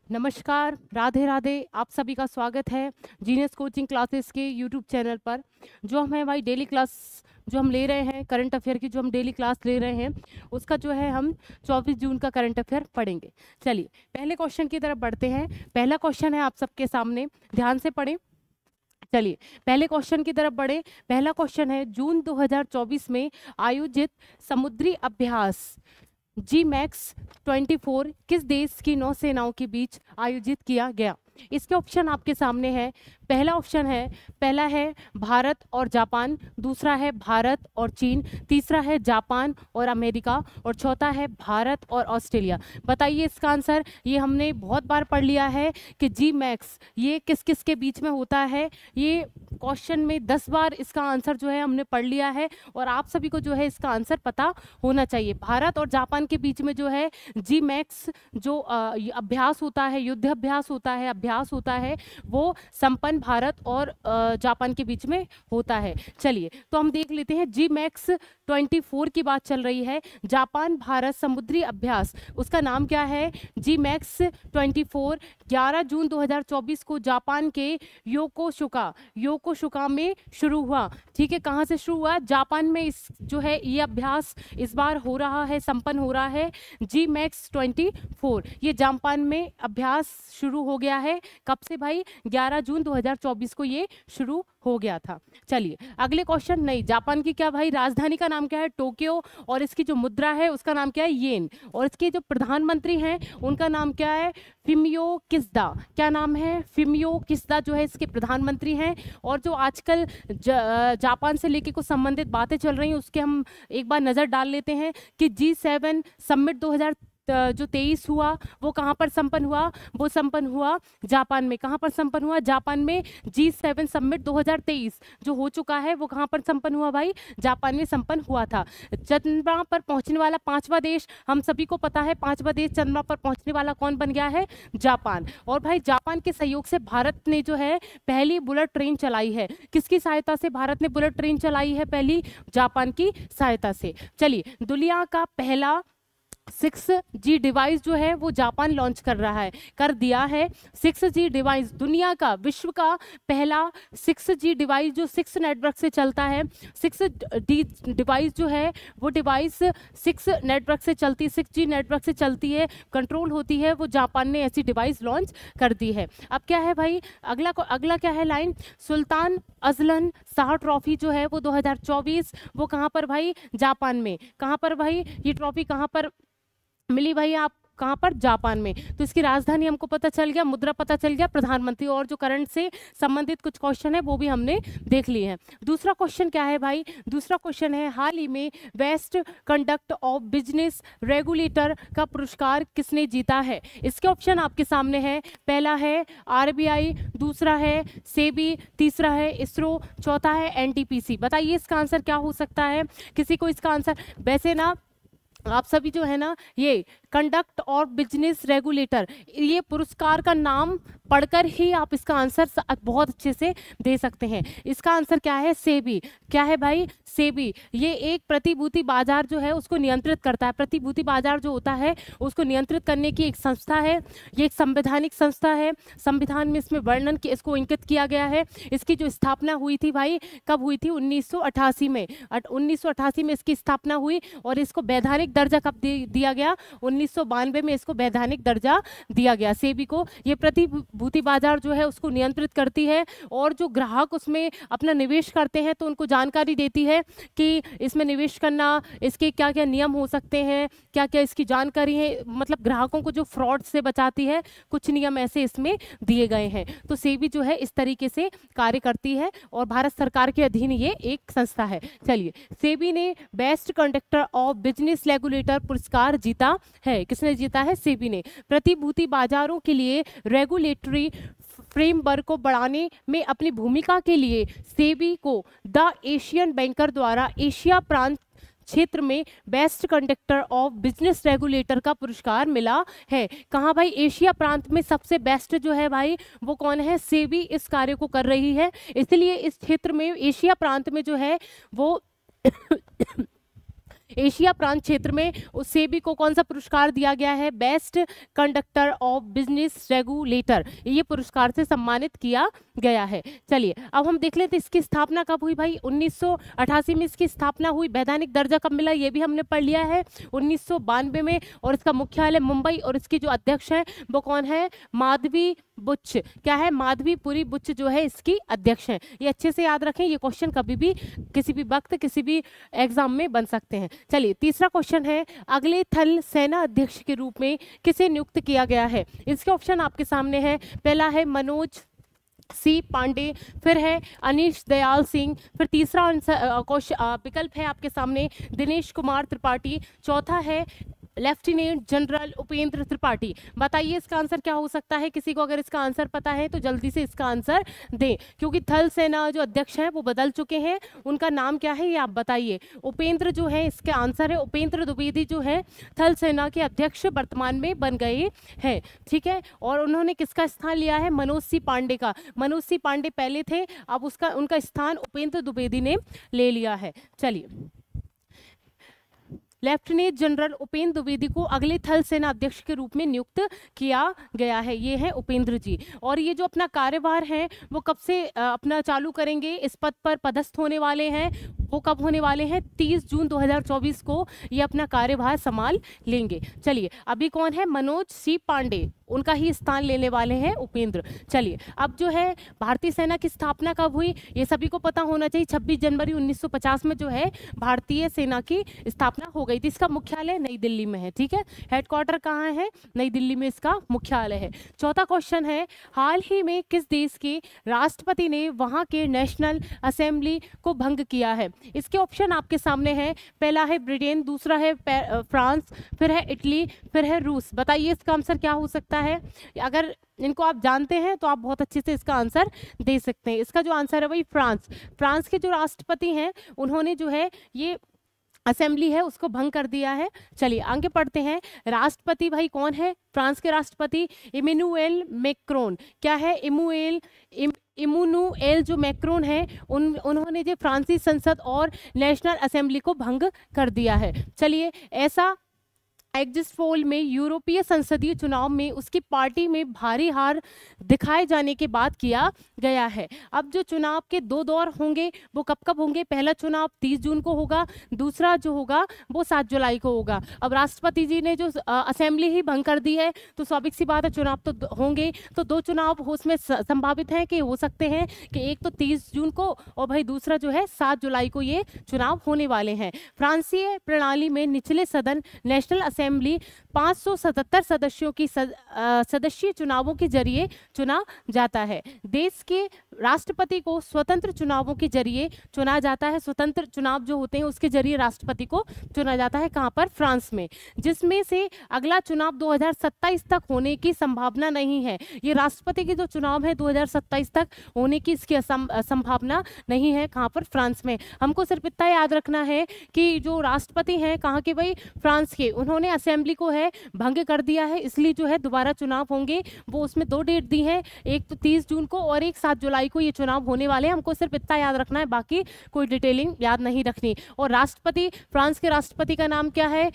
नमस्कार, राधे राधे। आप सभी का स्वागत है जीनियस कोचिंग क्लासेस के यूट्यूब चैनल पर। जो हमें भाई डेली क्लास जो हम ले रहे हैं, करंट अफेयर की जो हम डेली क्लास ले रहे हैं, उसका जो है हम 24 जून का करंट अफेयर पढ़ेंगे। चलिए पहले क्वेश्चन की तरफ बढ़ते हैं। पहला क्वेश्चन है आप सबके सामने, ध्यान से पढ़ें। चलिए पहले क्वेश्चन की तरफ बढ़े। पहला क्वेश्चन है, जून 2024 में आयोजित समुद्री अभ्यास जी मैक्स 24 किस देश की नौसेनाओं के बीच आयोजित किया गया? इसके ऑप्शन आपके सामने है। पहला है भारत और जापान, दूसरा है भारत और चीन, तीसरा है जापान और अमेरिका, और चौथा है भारत और ऑस्ट्रेलिया। बताइए इसका आंसर। ये हमने बहुत बार पढ़ लिया है कि जी मैक्स ये किस किस के बीच में होता है। ये क्वेश्चन में 10 बार इसका आंसर जो है हमने पढ़ लिया है, और आप सभी को जो है इसका आंसर पता होना चाहिए। भारत और जापान के बीच में जो है जी मैक्स जो अभ्यास होता है, युद्ध अभ्यास होता है, वो संपन्न भारत और जापान के बीच में होता है। चलिए तो हम देख लेते हैं। जी मैक्स 24 की बात चल रही है, जापान भारत समुद्री अभ्यास, उसका नाम क्या है? जी मैक्स 24। 11 जून 2024 को जापान के योकोशुका में शुरू हुआ। ठीक है, कहाँ से शुरू हुआ? जापान में इस जो है ये अभ्यास इस बार हो रहा है, संपन्न हो रहा है। जी मैक्स 24 ये जापान में अभ्यास शुरू हो गया है। कब से भाई? 11 जून 2024 को ये शुरू हो गया था। चलिए अगले क्वेश्चन। नहीं, जापान की क्या भाई राजधानी का नाम क्या है? टोक्यो। और इसकी जो मुद्रा है उसका नाम क्या है? येन। और इसके जो प्रधानमंत्री हैं उनका नाम क्या है? फिमियो किस्दा। क्या नाम है? फिमियो किस्दा जो है इसके प्रधानमंत्री हैं। और जो आजकल जापान से लेके कुछ संबंधित बातें चल रही हैं उसके हम एक बार नज़र डाल लेते हैं कि G7 समिट 2023 हुआ, वो कहाँ पर संपन्न हुआ? वो संपन्न हुआ जापान में। कहाँ पर संपन्न हुआ? जापान में। G7 समिट 2023 जो हो चुका है वो कहाँ पर संपन्न हुआ भाई? जापान में संपन्न हुआ था। चंद्रमा पर पहुंचने वाला 5वां देश, हम सभी को पता है 5वां देश चंद्रमा पर पहुंचने वाला कौन बन गया है? जापान। और भाई जापान के सहयोग से भारत ने जो है पहली बुलेट ट्रेन चलाई है। किसकी सहायता से भारत ने बुलेट ट्रेन चलाई है? पहली जापान की सहायता से। चलिए दुनिया का पहला 6G डिवाइस जो है वो जापान लॉन्च कर दिया है। 6G डिवाइस दुनिया का, विश्व का पहला 6G डिवाइस जो 6 नेटवर्क से चलता है। 6D डिवाइस जो है वो डिवाइस 6 नेटवर्क से चलती, 6G नेटवर्क से चलती है, कंट्रोल होती है, वो जापान ने ऐसी डिवाइस लॉन्च कर दी है। अब क्या है भाई? अगला क्या है line? Sultan Azlan Shah trophy जो है वो 2024 वो कहाँ पर भाई? जापान में। कहाँ पर भाई ये ट्रॉफी कहाँ पर मिली भाई? आप कहाँ पर? जापान में। तो इसकी राजधानी हमको पता चल गया, मुद्रा पता चल गया, प्रधानमंत्री, और जो करंट से संबंधित कुछ क्वेश्चन है वो भी हमने देख लिए हैं। दूसरा क्वेश्चन क्या है भाई? दूसरा क्वेश्चन है, हाल ही में best conduct of business regulator का पुरस्कार किसने जीता है? इसके ऑप्शन आपके सामने है। पहला है RBI, दूसरा है सेबी, तीसरा है इसरो, चौथा है NTPC। बताइए इसका आंसर क्या हो सकता है? किसी को इसका आंसर? वैसे ना आप सभी जो है ना ये कंडक्ट और बिजनेस रेगुलेटर, ये पुरस्कार का नाम पढ़कर ही आप इसका आंसर बहुत अच्छे से दे सकते हैं। इसका आंसर क्या है? सेबी। क्या है भाई? सेबी। ये एक प्रतिभूति बाजार जो है उसको नियंत्रित करता है। प्रतिभूति बाजार जो होता है उसको नियंत्रित करने की एक संस्था है। ये एक संवैधानिक संस्था है। संविधान में इसमें वर्णन की इसको इंकित किया गया है। इसकी जो स्थापना हुई थी भाई, कब हुई थी? 1988 में। 1988 में इसकी स्थापना हुई, और इसको वैधानिक दर्जा कब दिया गया? 1992 में इसको वैधानिक दर्जा दिया गया सेबी को। ये प्रतिभूति बाजार जो है उसको नियंत्रित करती है, और जो ग्राहक उसमें अपना निवेश करते हैं तो उनको जानकारी देती है कि इसमें निवेश करना, इसके क्या क्या नियम हो सकते हैं, क्या क्या इसकी जानकारी है। मतलब ग्राहकों को जो फ्रॉड से बचाती है, कुछ नियम ऐसे इसमें दिए गए हैं। तो सेबी जो है इस तरीके से कार्य करती है, और भारत सरकार के अधीन ये एक संस्था है। चलिए, सेबी ने best conductor of business regulator पुरस्कार जीता है। किसने जीता है? सेबी ने। प्रतिभूति बाजारों के लिए रेगुलेटरी फ्रेमवर्क को बढ़ाने में अपनी भूमिका के लिए सेबी को द एशियन बैंकर द्वारा एशिया प्रांत क्षेत्र में best conductor of business regulator का पुरस्कार मिला है। कहाँ भाई? एशिया प्रांत में सबसे बेस्ट जो है भाई वो कौन है? सेबी इस कार्य को कर रही है। इसलिए इस क्षेत्र में, एशिया प्रांत में जो है वो एशिया प्रांत क्षेत्र में उस सेबी को कौन सा पुरस्कार दिया गया है? Best conductor of business regulator, ये पुरस्कार से सम्मानित किया गया है। चलिए अब हम देख लेते इसकी स्थापना कब हुई भाई। 1988 में इसकी स्थापना हुई। वैधानिक दर्जा कब मिला ये भी हमने पढ़ लिया है, 1992 में। और इसका मुख्यालय मुंबई, और इसकी जो अध्यक्ष है वो कौन है? माधवी बुच। क्या है? माधवीपुरी बुच जो है इसकी अध्यक्ष है। ये अच्छे से याद रखें, ये क्वेश्चन कभी भी किसी भी वक्त किसी भी एग्जाम में बन सकते हैं। चलिए तीसरा क्वेश्चन है, अगले थल सेना अध्यक्ष के रूप में किसे नियुक्त किया गया है? इसके ऑप्शन आपके सामने है। पहला है मनोज सी पांडे, फिर है अनीश दयाल सिंह, फिर तीसरा विकल्प है आपके सामने दिनेश कुमार त्रिपाठी, चौथा है लेफ्टिनेंट जनरल उपेंद्र त्रिपाठी। बताइए इसका आंसर क्या हो सकता है? किसी को अगर इसका आंसर पता है तो जल्दी से इसका आंसर दें, क्योंकि थल सेना जो अध्यक्ष हैं वो बदल चुके हैं। उनका नाम क्या है ये आप बताइए। उपेंद्र जो है इसका आंसर है, उपेंद्र द्विवेदी जो है थल सेना के अध्यक्ष वर्तमान में बन गए हैं। ठीक है, और उन्होंने किसका स्थान लिया है? मनोज सी पांडे का। मनोज सी पांडे पहले थे, अब उनका स्थान उपेंद्र द्विवेदी ने ले लिया है। चलिए लेफ्टिनेंट जनरल उपेंद्र द्विवेदी को अगले थल सेना अध्यक्ष के रूप में नियुक्त किया गया है। ये है उपेंद्र जी। और ये जो अपना कार्यभार है वो कब से अपना चालू करेंगे, इस पद पर पदस्थ होने वाले हैं, वो कब होने वाले हैं? 30 जून 2024 को ये अपना कार्यभार संभाल लेंगे। चलिए अभी कौन है? मनोज सी पांडे, उनका ही स्थान लेने वाले हैं उपेंद्र। चलिए अब जो है भारतीय सेना की स्थापना कब हुई ये सभी को पता होना चाहिए। 26 जनवरी 1950 में जो है भारतीय सेना की स्थापना हो गई थी। इसका मुख्यालय नई दिल्ली में है। ठीक है, हेडक्वार्टर कहाँ है? नई दिल्ली में इसका मुख्यालय है। चौथा क्वेश्चन है, हाल ही में किस देश के राष्ट्रपति ने वहाँ के नेशनल असेंबली को भंग किया है? इसके ऑप्शन आपके सामने हैं। पहला है ब्रिटेन, दूसरा है फ्रांस, फिर है इटली, फिर है रूस। बताइए इसका आंसर क्या हो सकता है? अगर इनको आप जानते हैं तो आप बहुत अच्छे से इसका आंसर दे सकते हैं। इसका जो आंसर है वही फ्रांस। फ्रांस के जो राष्ट्रपति हैं उन्होंने जो है ये असेंबली है उसको भंग कर दिया है। चलिए आगे पढ़ते हैं। राष्ट्रपति भाई कौन है फ्रांस के राष्ट्रपति? Emmanuel Macron. क्या है? इमैनुएल जो मैक्रोन है उन्होंने जो फ्रांसीसी संसद और नेशनल असेंबली को भंग कर दिया है। चलिए ऐसा एग्जिट पोल में यूरोपीय संसदीय चुनाव में उसकी पार्टी में भारी हार दिखाए जाने के बाद किया गया है। अब जो चुनाव के 2 दौर होंगे वो कब कब होंगे? पहला चुनाव 30 जून को होगा, दूसरा जो होगा वो 7 जुलाई को होगा। अब राष्ट्रपति जी ने जो असेंबली ही भंग कर दी है तो स्वाभाविक सी बात है चुनाव तो होंगे। तो 2 चुनाव उसमें संभावित है कि हो सकते हैं कि एक तो 30 जून को और भाई दूसरा जो है 7 जुलाई को ये चुनाव होने वाले हैं। फ्रांसीय प्रणाली में निचले सदन नेशनल असेंबली 577 सदस्यों की सदस्यीय चुनावों के जरिए चुना जाता है। देश के राष्ट्रपति को स्वतंत्र चुनावों के जरिए चुना जाता है। स्वतंत्र चुनाव जो होते हैं उसके जरिए राष्ट्रपति को चुना जाता है। कहां पर? फ्रांस में, जिसमें से अगला चुनाव 2027 तक होने की संभावना नहीं है। ये राष्ट्रपति के जो चुनाव है 2027 तक होने की इसकी संभावना नहीं है। कहां पर? फ्रांस में। हमको सिर्फ इतना याद रखना है कि जो राष्ट्रपति हैं कहाँ के भाई? फ्रांस के। उन्होंने असेंबली को है भंग कर दिया है, इसलिए जो है दोबारा चुनाव होंगे। वो उसमें 2 डेट दी है, एक तो 30 जून को और एक 7 जुलाई को ये चुनाव होने वाले हैं। हमको सिर्फ इतना याद रखना है, बाकी कोई डिटेलिंग याद नहीं रखनी। और राष्ट्रपति, फ्रांस के राष्ट्रपति का नाम क्या है?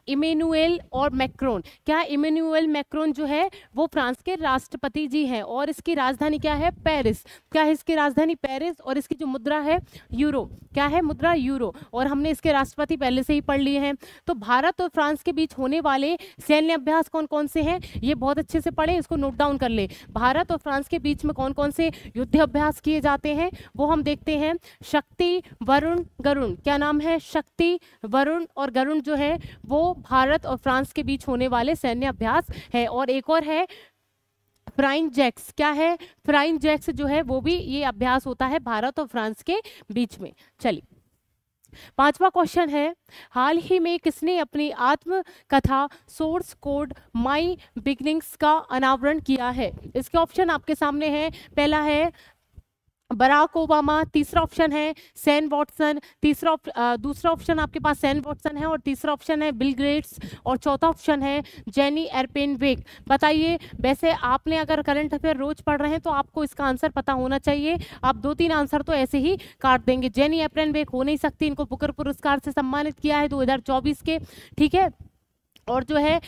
इमैनुएल और मैक्रोन। क्या? इमैनुएल मैक्रोन जो है वो फ्रांस के राष्ट्रपति जी हैं और इसकी राजधानी क्या है? पेरिस। क्या है इसकी राजधानी? पेरिस। और इसकी जो मुद्रा है यूरो। क्या है? मुद्रा यूरो। और हमने इसके राष्ट्रपति पहले से ही पढ़ लिए हैं। तो भारत और फ्रांस के बीच होने वाले सैन्य अभ्यास कौन कौन से हैं ये बहुत अच्छे से पढ़े, इसको नोट डाउन कर ले। भारत और फ्रांस के बीच में कौन कौन से युद्ध अभ्यास किए जाते हैं वो हम देखते हैं। शक्ति, वरुण, गरुण। क्या नाम है? शक्ति, वरुण और गरुण जो है वो भारत और फ्रांस के बीच होने वाले सैन्य अभ्यास है। और एक और है फ्लाइंग जैक्स। क्या है? फ्लाइंग जैक्स जो है वो भी ये अभ्यास होता है भारत और फ्रांस के बीच में। चलिए 5वां क्वेश्चन है, हाल ही में किसने अपनी आत्मकथा सोर्स कोड माई बिगिनिंग्स का अनावरण किया है? इसके ऑप्शन आपके सामने हैं। पहला है बराक ओबामा, तीसरा ऑप्शन है सैम वॉटसन, दूसरा ऑप्शन आपके पास सैम वॉटसन है, और तीसरा ऑप्शन है बिल गेट्स, और चौथा ऑप्शन है जेनी एरपेनविक। बताइए, वैसे आपने अगर करंट अफेयर रोज पढ़ रहे हैं तो आपको इसका आंसर पता होना चाहिए। आप 2-3 आंसर तो ऐसे ही काट देंगे। जेनी एरपेनविक हो नहीं सकती, इनको बुकर पुरस्कार से सम्मानित किया है 2024 के, ठीक है। और जो है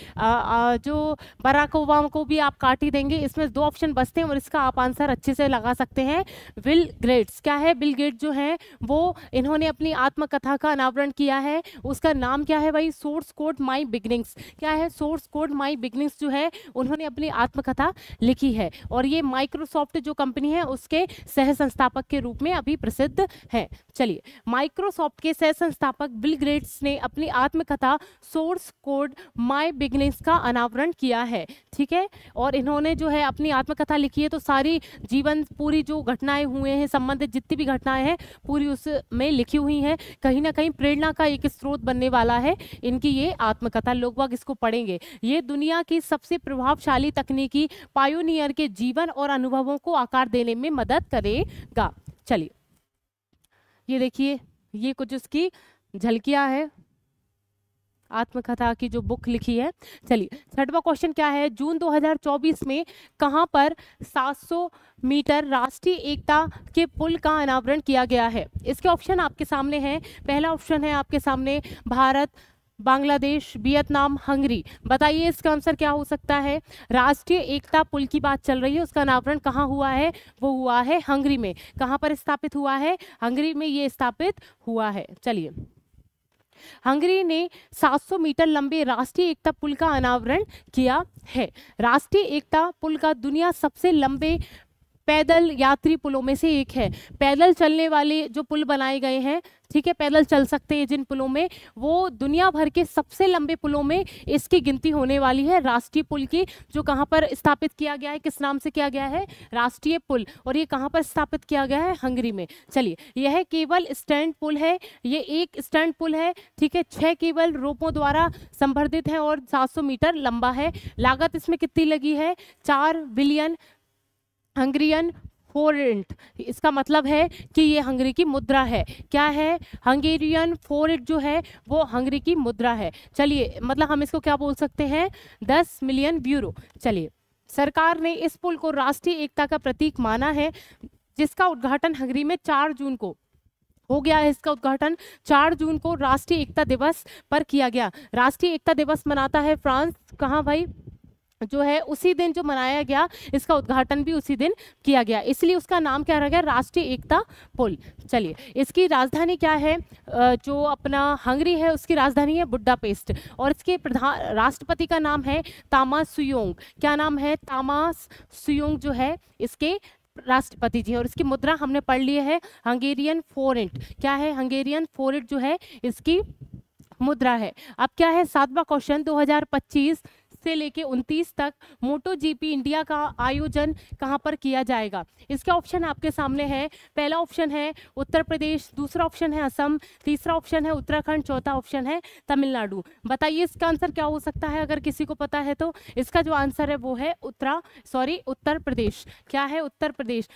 जो बराक ओबामा को भी आप काट ही देंगे। इसमें 2 ऑप्शन बचते हैं और इसका आप आंसर अच्छे से लगा सकते हैं। बिल गेट्स, क्या है बिल गेट्स जो है वो, इन्होंने अपनी आत्मकथा का अनावरण किया है। उसका नाम क्या है भाई? सोर्स कोड माई बिगनिंग्स। क्या है? सोर्स कोड माई बिगनिंग्स जो है उन्होंने अपनी आत्मकथा लिखी है, और ये माइक्रोसॉफ्ट जो कंपनी है उसके सह संस्थापक के रूप में अभी प्रसिद्ध है। चलिए, माइक्रोसॉफ्ट के सह संस्थापक बिल गेट्स ने अपनी आत्मकथा सोर्स कोड माय बिगनिंग्स का अनावरण किया है, ठीक है। और इन्होंने जो है अपनी आत्मकथा लिखी है, तो सारी जीवन पूरी जो घटनाएं हुए हैं, संबंधित जितनी भी घटनाएं हैं पूरी उसमें लिखी हुई हैं। कहीं ना कहीं प्रेरणा का एक स्रोत बनने वाला है इनकी ये आत्मकथा। लोग बाग इसको पढ़ेंगे। ये दुनिया की सबसे प्रभावशाली तकनीकी पायोनियर के जीवन और अनुभवों को आकार देने में मदद करेगा। चलिए, ये देखिए, ये कुछ उसकी झलकियां है आत्मकथा की जो बुक लिखी है। चलिए, छठवां क्वेश्चन क्या है? जून 2024 में कहां पर 700 मीटर राष्ट्रीय एकता के पुल का अनावरण किया गया है? इसके ऑप्शन आपके सामने हैं। पहला ऑप्शन है आपके सामने भारत, बांग्लादेश, वियतनाम, हंगरी। बताइए इसका आंसर क्या हो सकता है? राष्ट्रीय एकता पुल की बात चल रही है, उसका अनावरण कहाँ हुआ है? वो हुआ है हंगरी में। कहाँ पर स्थापित हुआ है? हंगरी में ये स्थापित हुआ है। चलिए, हंगरी ने 700 मीटर लंबे राष्ट्रीय एकता पुल का अनावरण किया है। राष्ट्रीय एकता पुल का दुनिया सबसे लंबे पैदल यात्री पुलों में से एक है। पैदल चलने वाले जो पुल बनाए गए हैं, ठीक है, पैदल चल सकते हैं जिन पुलों में, वो दुनिया भर के सबसे लंबे पुलों में इसकी गिनती होने वाली है। राष्ट्रीय पुल की जो कहाँ पर स्थापित किया गया है, किस नाम से किया गया है? राष्ट्रीय पुल। और ये कहाँ पर स्थापित किया गया है? हंगरी में। चलिए, यह केवल स्टैंड पुल है, ये एक स्टैंड पुल है, ठीक है। 6 केवल रोपों द्वारा संवर्धित है और 700 मीटर लंबा है। लागत इसमें कितनी लगी है? 4 बिलियन हंगरियन फोरेंट। इसका मतलब है कि ये हंगरी की मुद्रा है। क्या है? हंगेरियन फोरेंट जो है वो हंगरी की मुद्रा है। चलिए, मतलब हम इसको क्या बोल सकते हैं? 10 मिलियन यूरो। चलिए, सरकार ने इस पुल को राष्ट्रीय एकता का प्रतीक माना है, जिसका उद्घाटन हंगरी में 4 जून को हो गया है। इसका उद्घाटन 4 जून को राष्ट्रीय एकता दिवस पर किया गया। राष्ट्रीय एकता दिवस मनाता है फ्रांस। कहाँ भाई? जो है उसी दिन जो मनाया गया, इसका उद्घाटन भी उसी दिन किया गया, इसलिए उसका नाम क्या रह गया? राष्ट्रीय एकता पुल। चलिए, इसकी राजधानी क्या है? जो अपना हंगरी है उसकी राजधानी है बुडापेस्ट, और इसके प्रधान राष्ट्रपति का नाम है तामास सुयोंग। क्या नाम है? तामास सुयोंग जो है इसके राष्ट्रपति जी। और इसकी मुद्रा हमने पढ़ ली है, हंगेरियन फोरेंट। क्या है? हंगेरियन फोरेंट जो है इसकी मुद्रा है। अब क्या है? 7वां क्वेश्चन, 2025 से लेके 29 तक मोटो जीपी इंडिया का आयोजन कहां पर किया जाएगा? इसके ऑप्शन आपके सामने है। पहला ऑप्शन है उत्तर प्रदेश, दूसरा ऑप्शन है असम, तीसरा ऑप्शन है उत्तराखंड, चौथा ऑप्शन है तमिलनाडु। बताइए इसका आंसर क्या हो सकता है? अगर किसी को पता है तो इसका जो आंसर है वो है उत्तर प्रदेश। क्या है? उत्तर प्रदेश।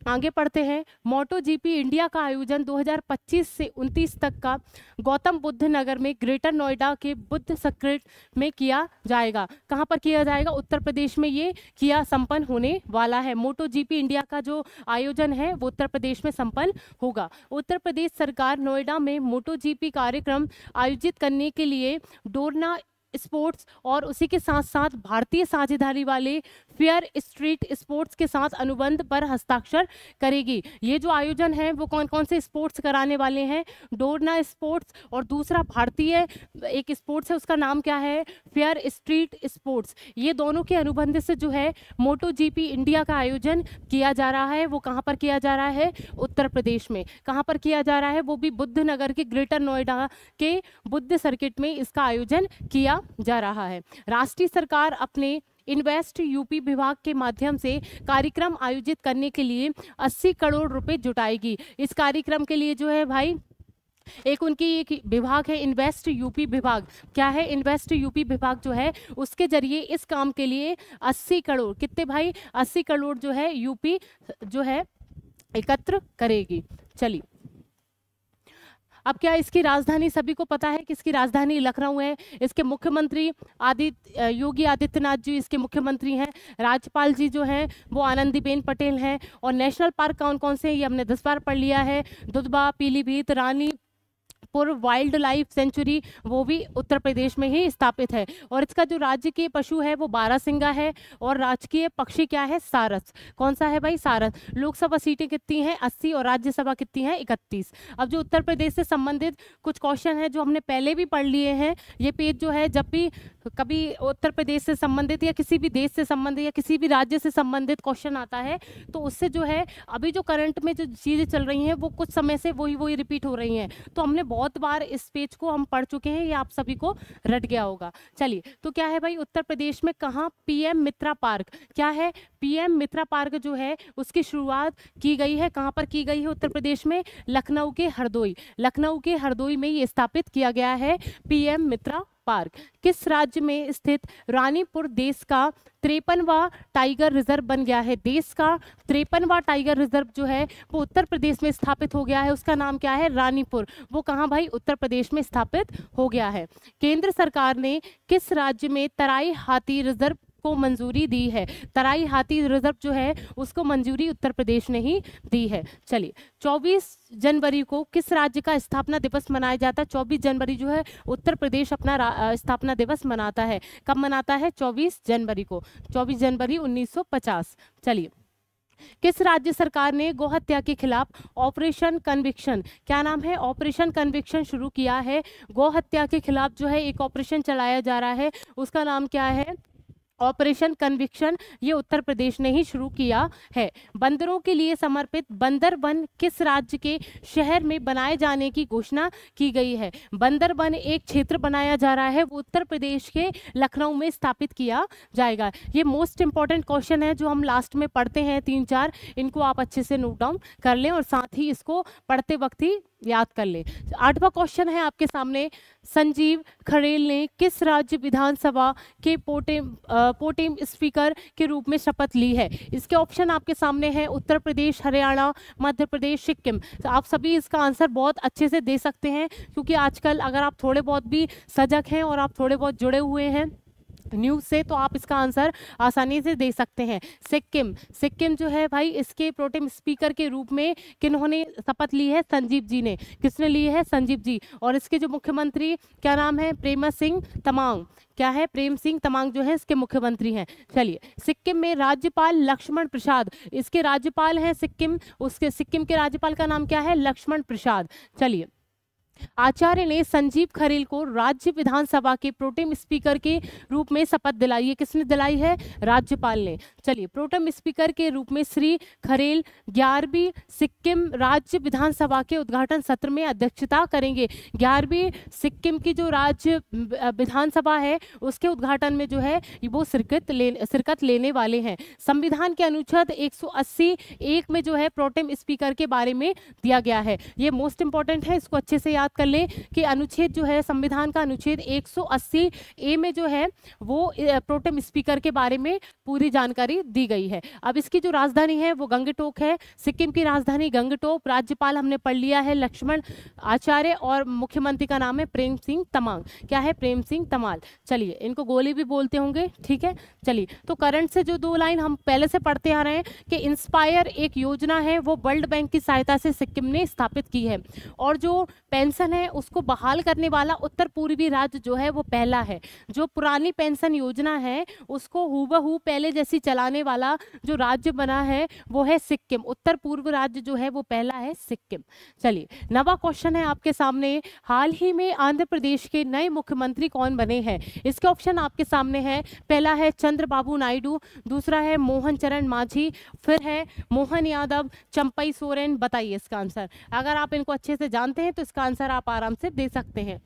आगे पढ़ते हैं। मोटो जीपी इंडिया का आयोजन 2025 से 29 तक का गौतम बुद्ध नगर में ग्रेटर नोएडा के बुद्ध सर्किट में किया जाएगा। कहां पर किया जाएगा? उत्तर प्रदेश में ये किया संपन्न होने वाला है। मोटो जीपी इंडिया का जो आयोजन है वो उत्तर प्रदेश में संपन्न होगा। उत्तर प्रदेश सरकार नोएडा में मोटो जीपी कार्यक्रम आयोजित करने के लिए डोरना स्पोर्ट्स और उसी के साथ साथ भारतीय साझेदारी वाले फेयर स्ट्रीट स्पोर्ट्स के साथ अनुबंध पर हस्ताक्षर करेगी। ये जो आयोजन है वो कौन कौन से स्पोर्ट्स कराने वाले हैं? डोरना स्पोर्ट्स, और दूसरा भारतीय एक स्पोर्ट्स है उसका नाम क्या है? Fair street sports. ये दोनों के अनुबंध से जो है मोटो जीपी इंडिया का आयोजन किया जा रहा है। वो कहाँ पर किया जा रहा है? उत्तर प्रदेश में। कहाँ पर किया जा रहा है? वो भी बुद्ध नगर के ग्रेटर नोएडा के बुद्ध सर्किट में इसका आयोजन किया जा रहा है। राष्ट्रीय सरकार अपने इन्वेस्ट यूपी विभाग के माध्यम से कार्यक्रम आयोजित करने के लिए 80 करोड़ रुपए जुटाएगी। इस कार्यक्रम के लिए जो है भाई एक उनकी एक विभाग है इन्वेस्ट यूपी विभाग। क्या है? इन्वेस्ट यूपी विभाग जो है उसके जरिए इस काम के लिए 80 करोड़, कितने भाई? 80 करोड़ जो है यूपी जो है एकत्र करेगी। चलिए, अब क्या इसकी राजधानी सभी को पता है कि इसकी राजधानी लखनऊ है। इसके मुख्यमंत्री योगी आदित्यनाथ जी इसके मुख्यमंत्री हैं। राज्यपाल जी जो हैं वो आनंदीबेन पटेल हैं। और नेशनल पार्क कौन कौन से हैं ये हमने 10 बार पढ़ लिया है। दुधवा, पीलीभीत, रानी वाइल्ड लाइफ सेंचुरी वो भी उत्तर प्रदेश में ही स्थापित है। और इसका जो राज्य के पशु है वो बारहसिंगा है। और राजकीय पक्षी क्या है? सारस। कौन सा है भाई? सारस। लोकसभा सीटें कितनी हैं? 80 और राज्यसभा कितनी है? 31। अब जो उत्तर प्रदेश से संबंधित कुछ क्वेश्चन है जो हमने पहले भी पढ़ लिए हैं। ये पेज जो है जब भी कभी उत्तर प्रदेश से संबंधित या किसी भी देश से संबंधित या किसी भी राज्य से संबंधित क्वेश्चन आता है तो उससे जो है अभी जो करंट में जो चीज़ें चल रही हैं वो कुछ समय से वही रिपीट हो रही हैं। तो हमने बहुत बार इस पेज को हम पढ़ चुके हैं, ये आप सभी को रट गया होगा। चलिए, तो क्या है भाई उत्तर प्रदेश में कहाँ पीएम मित्रा पार्क? क्या है? पीएम मित्रा पार्क जो है उसकी शुरुआत की गई है। कहाँ पर की गई है उत्तर प्रदेश में? लखनऊ के हरदोई। लखनऊ के हरदोई में ये स्थापित किया गया है पीएम मित्रा पार्क। किस राज्य में स्थित रानीपुर देश का 53वां टाइगर रिजर्व बन गया है? देश का 53वां टाइगर रिजर्व जो है वो उत्तर प्रदेश में स्थापित हो गया है। उसका नाम क्या है? रानीपुर। वो कहाँ भाई? उत्तर प्रदेश में स्थापित हो गया है। केंद्र सरकार ने किस राज्य में तराई हाथी रिजर्व को मंजूरी दी है? तराई हाथी रिजर्व जो है उसको मंजूरी उत्तर प्रदेश ने ही दी है। चलिए, 24 जनवरी को किस राज्य का स्थापना दिवस मनाया जाता है? 24 जनवरी जो है उत्तर प्रदेश अपना स्थापना दिवस मनाता है। कब मनाता है? 24 जनवरी को। 24 जनवरी 1950। चलिए, किस राज्य सरकार ने गोहत्या के खिलाफ ऑपरेशन कन्विक्शन, क्या नाम है? ऑपरेशन कन्विक्शन शुरू किया है। गोहत्या के खिलाफ जो है एक ऑपरेशन चलाया जा रहा है, उसका नाम क्या है? Operation conviction. ये उत्तर प्रदेश ने ही शुरू किया है। बंदरों के लिए समर्पित बंदर वन किस राज्य के शहर में बनाए जाने की घोषणा की गई है? बंदर वन एक क्षेत्र बनाया जा रहा है, वो उत्तर प्रदेश के लखनऊ में स्थापित किया जाएगा। ये मोस्ट इंपॉर्टेंट क्वेश्चन है जो हम लास्ट में पढ़ते हैं 3-4, इनको आप अच्छे से नोट डाउन कर लें और साथ ही इसको पढ़ते वक्त ही याद कर ले। 8वां क्वेश्चन है आपके सामने, संजीव खरेल ने किस राज्य विधानसभा के पोटेम स्पीकर के रूप में शपथ ली है? इसके ऑप्शन आपके सामने हैं, उत्तर प्रदेश, हरियाणा, मध्य प्रदेश, सिक्किम। तो आप सभी इसका आंसर बहुत अच्छे से दे सकते हैं क्योंकि आजकल अगर आप थोड़े बहुत भी सजग हैं और आप थोड़े बहुत जुड़े हुए हैं न्यूज़ से तो आप इसका आंसर आसानी से दे सकते हैं। सिक्किम। सिक्किम जो है भाई इसके प्रोटेम स्पीकर के रूप में किन्होंने शपथ ली है? संजीव जी ने। किसने ली है? संजीव जी। और इसके जो मुख्यमंत्री क्या नाम है? प्रेम सिंह तमांग। क्या है? प्रेम सिंह तमांग जो है इसके मुख्यमंत्री हैं। चलिए, सिक्किम में राज्यपाल लक्ष्मण प्रसाद, इसके राज्यपाल हैं सिक्किम, उसके सिक्किम के राज्यपाल का नाम क्या है? लक्ष्मण प्रसाद। चलिए, आचार्य ने संजीव खरेल को राज्य विधानसभा के प्रोटेम स्पीकर के रूप में शपथ दिलाई है। किसने दिलाई है? राज्यपाल ने। चलिए, प्रोटेम स्पीकर के रूप में श्री खरेल 11वीं सिक्किम राज्य विधानसभा के उद्घाटन सत्र में अध्यक्षता करेंगे। 11वीं सिक्किम की जो राज्य विधानसभा है उसके उद्घाटन में जो है वो शिरकत लेने वाले हैं। संविधान के अनुच्छेद 180(1) में जो है प्रोटेम स्पीकर के बारे में दिया गया है। ये मोस्ट इंपॉर्टेंट है, इसको अच्छे से याद कर लें कि अनुच्छेद जो है संविधान का अनुच्छेद 180(a) में जो है वो प्रोटेम स्पीकर के बारे में पूरी जानकारी दी गई है। अब इसकी जो राजधानी है वो गंगटोक है। सिक्किम की राजधानी गंगटोक। राज्यपाल हमने पढ़ लिया है लक्ष्मण आचार्य और मुख्यमंत्री का नाम है प्रेम सिंह तमांग। क्या है? प्रेम सिंह तमाल। चलिए, इनको गोली भी बोलते होंगे, ठीक है। चलिए, तो करंट से जो 2 लाइन हम पहले से पढ़ते आ रहे हैं कि इंस्पायर एक योजना है वो वर्ल्ड बैंक की सहायता से सिक्किम ने स्थापित की है और जो पेंशन है उसको बहाल करने वाला उत्तर पूर्वी राज्य जो है वो पहला है। जो पुरानी पेंशन योजना है उसको हूबहू पहले जैसी चलाने वाला जो राज्य बना है वो है सिक्किम। उत्तर पूर्व राज्य जो है वो पहला है सिक्किम। चलिए, 9वां क्वेश्चन है आपके सामने, हाल ही में आंध्र प्रदेश के नए मुख्यमंत्री कौन बने हैं? इसके ऑप्शन आपके सामने है। पहला है चंद्रबाबू नायडू, दूसरा है मोहन चरण मांझी, फिर है मोहन यादव, चंपई सोरेन। बताइए इसका आंसर। अगर आप इनको अच्छे से जानते हैं तो इसका आंसर आप आराम से दे सकते हैं,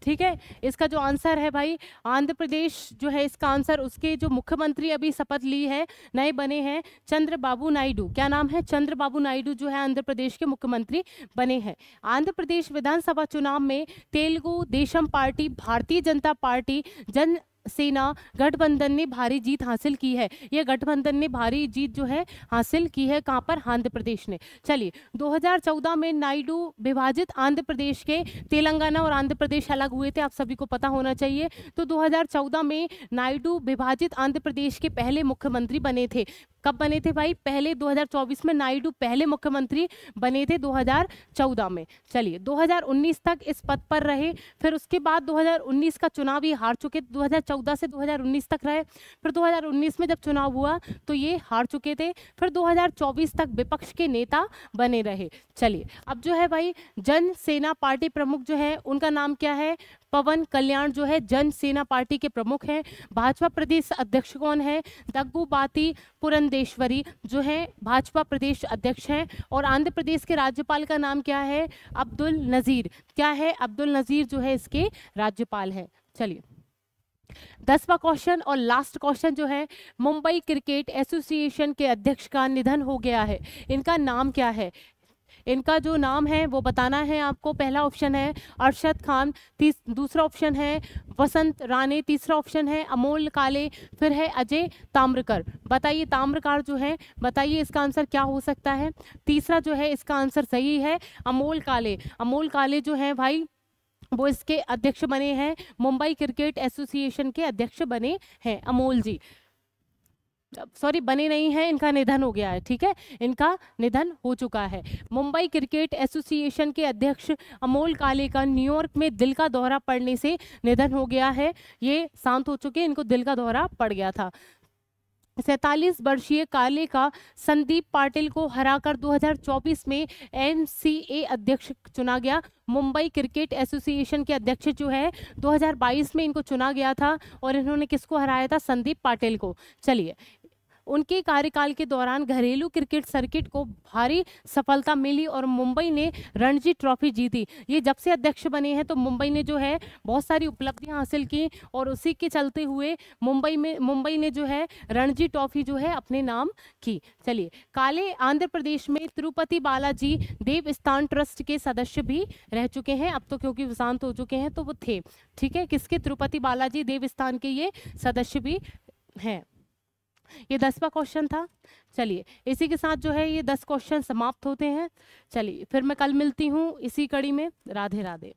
ठीक है। इसका जो आंसर है भाई आंध्र प्रदेश जो है इसका आंसर, उसके जो मुख्यमंत्री अभी शपथ ली है नए बने हैं चंद्रबाबू नायडू। क्या नाम है? चंद्रबाबू नायडू जो है आंध्र प्रदेश के मुख्यमंत्री बने हैं। आंध्र प्रदेश विधानसभा चुनाव में तेलुगु देशम पार्टी, भारतीय जनता पार्टी, जन सेना गठबंधन ने भारी जीत हासिल की है। यह गठबंधन ने भारी जीत जो है हासिल की है, कहां पर? आंध्र प्रदेश ने। चलिए 2014 में नायडू विभाजित आंध्र प्रदेश के, तेलंगाना और आंध्र प्रदेश अलग हुए थे, आप सभी को पता होना चाहिए। तो 2014 में नायडू विभाजित आंध्र प्रदेश के पहले मुख्यमंत्री बने थे। कब बने थे भाई? पहले 2024 में नायडू पहले मुख्यमंत्री बने थे 2014 में। चलिए 2019 तक इस पद पर रहे, फिर उसके बाद 2019 का चुनाव ये हार चुके, 2014 से 2019 तक रहे, फिर 2019 में जब चुनाव हुआ तो ये हार चुके थे, फिर 2024 तक विपक्ष के नेता बने रहे। चलिए अब जो है भाई जन सेना पार्टी प्रमुख जो है उनका नाम क्या है? पवन कल्याण जो है जन सेना पार्टी के प्रमुख हैं। भाजपा प्रदेश अध्यक्ष कौन है? दग्गुबाती पुरंदेश्वरी जो है भाजपा प्रदेश अध्यक्ष हैं। और आंध्र प्रदेश के राज्यपाल का नाम क्या है? अब्दुल नजीर। क्या है? अब्दुल नजीर जो है इसके राज्यपाल हैं। चलिए 10वां क्वेश्चन और लास्ट क्वेश्चन जो है, मुंबई क्रिकेट एसोसिएशन के अध्यक्ष का निधन हो गया है, इनका नाम क्या है? इनका जो नाम है वो बताना है आपको। पहला ऑप्शन है अरशद खान, दूसरा ऑप्शन है वसंत राणे, तीसरा ऑप्शन है अमोल काले, फिर है अजय ताम्रकर। बताइए ताम्रकार जो है, बताइए इसका आंसर क्या हो सकता है? तीसरा जो है इसका आंसर सही है अमोल काले। अमोल काले जो है भाई वो इसके अध्यक्ष बने हैं, मुंबई क्रिकेट एसोसिएशन के अध्यक्ष बने हैं अमोल जी। सॉरी बने नहीं है, इनका निधन हो गया है। ठीक है, इनका निधन हो चुका है। मुंबई क्रिकेट एसोसिएशन के अध्यक्ष अमोल काले का न्यूयॉर्क में दिल का दौरा पड़ने से निधन हो गया है। ये शांत हो चुके, इनको दिल का दौरा पड़ गया था। 47 वर्षीय काले का संदीप पाटिल को हराकर 2024 में एमसीए अध्यक्ष चुना गया। मुंबई क्रिकेट एसोसिएशन के अध्यक्ष जो है 2022 में इनको चुना गया था और इन्होंने किसको हराया था? संदीप पाटिल को। चलिए उनके कार्यकाल के दौरान घरेलू क्रिकेट सर्किट को भारी सफलता मिली और मुंबई ने रणजी ट्रॉफी जीती। ये जब से अध्यक्ष बने हैं तो मुंबई ने जो है बहुत सारी उपलब्धियां हासिल की और उसी के चलते हुए मुंबई ने जो है रणजी ट्रॉफी जो है अपने नाम की। चलिए काले आंध्र प्रदेश में तिरुपति बालाजी देवस्थान ट्रस्ट के सदस्य भी रह चुके हैं। अब तो क्योंकि शांत हो चुके हैं तो वो थे। ठीक है, किसके? तिरुपति बालाजी देवस्थान के ये सदस्य भी हैं। ये 10वां क्वेश्चन था। चलिए इसी के साथ जो है ये 10 क्वेश्चन समाप्त होते हैं। चलिए फिर मैं कल मिलती हूँ इसी कड़ी में। राधे राधे।